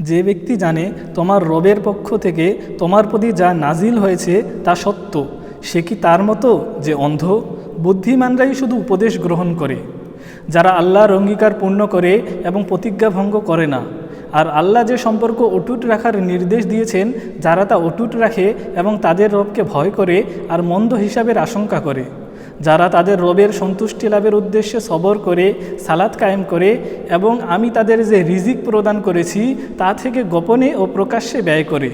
যে ব্যক্তি জানে তোমার রবের পক্ষ থেকে তোমার প্রতি যা নাজিল হয়েছে তা সত্য, সে কি তার মতো যে অন্ধ? বুদ্ধিমানরাই শুধু উপদেশ গ্রহণ করে, যারা আল্লাহর অঙ্গীকার পূর্ণ করে এবং প্রতিজ্ঞা ভঙ্গ করে না। আর আল্লাহ যে সম্পর্ক অটুট রাখার নির্দেশ দিয়েছেন, যারা তা অটুট রাখে এবং তাদের রবকে ভয় করে আর মন্দ হিসাবের আশঙ্কা করে, যারা তাদের রবের সন্তুষ্টি লাভের উদ্দেশ্যে সবর করে, সালাত কায়েম করে এবং আমি তাদের যে রিজিক প্রদান করেছি তা থেকে গোপনে ও প্রকাশ্যে ব্যয় করে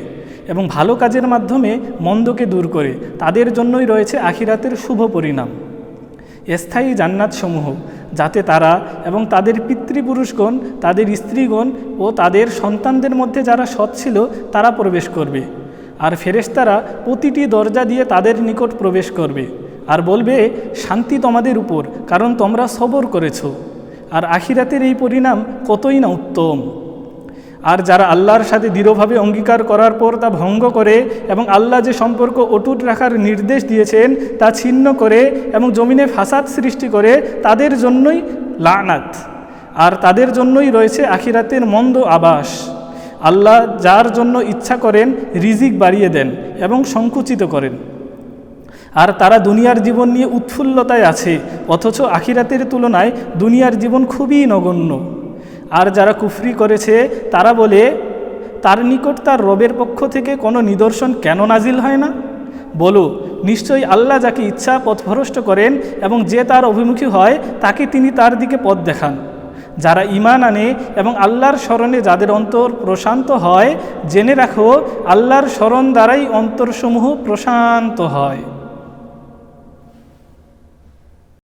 এবং ভালো কাজের মাধ্যমে মন্দকে দূর করে, তাদের জন্যই রয়েছে আখিরাতের শুভ পরিণাম, স্থায়ী জান্নাতসমূহ, যাতে তারা এবং তাদের পিতৃপুরুষগণ, তাদের স্ত্রীগণ ও তাদের সন্তানদের মধ্যে যারা সৎ ছিল তারা প্রবেশ করবে। আর ফেরেশতারা প্রতিটি দরজা দিয়ে তাদের নিকট প্রবেশ করবে আর বলবে, শান্তি তোমাদের উপর, কারণ তোমরা সবর করেছ। আর আখিরাতের এই পরিণাম কতই না উত্তম। আর যারা আল্লাহর সাথে দৃঢ়ভাবে অঙ্গীকার করার পর তা ভঙ্গ করে এবং আল্লাহ যে সম্পর্ক অটুট রাখার নির্দেশ দিয়েছেন তা ছিন্ন করে এবং জমিনে ফাসাদ সৃষ্টি করে, তাদের জন্যই লানাত, আর তাদের জন্যই রয়েছে আখিরাতের মন্দ আবাস। আল্লাহ যার জন্য ইচ্ছা করেন রিজিক বাড়িয়ে দেন এবং সংকুচিত করেন। আর তারা দুনিয়ার জীবন নিয়ে উৎফুল্লতায় আছে, অথচ আখিরাতের তুলনায় দুনিয়ার জীবন খুবই নগণ্য। আর যারা কুফরি করেছে তারা বলে, তার নিকট তার রবের পক্ষ থেকে কোনো নিদর্শন কেন নাজিল হয় না? বলো, নিশ্চয়ই আল্লাহ যাকে ইচ্ছা পথভ্রষ্ট করেন এবং যে তার অভিমুখী হয় তাকে তিনি তার দিকে পথ দেখান। যারা ঈমান আনে এবং আল্লাহর স্মরণে যাদের অন্তর প্রশান্ত হয়, জেনে রাখো আল্লাহর স্মরণ দ্বারাই অন্তরসমূহ প্রশান্ত হয়।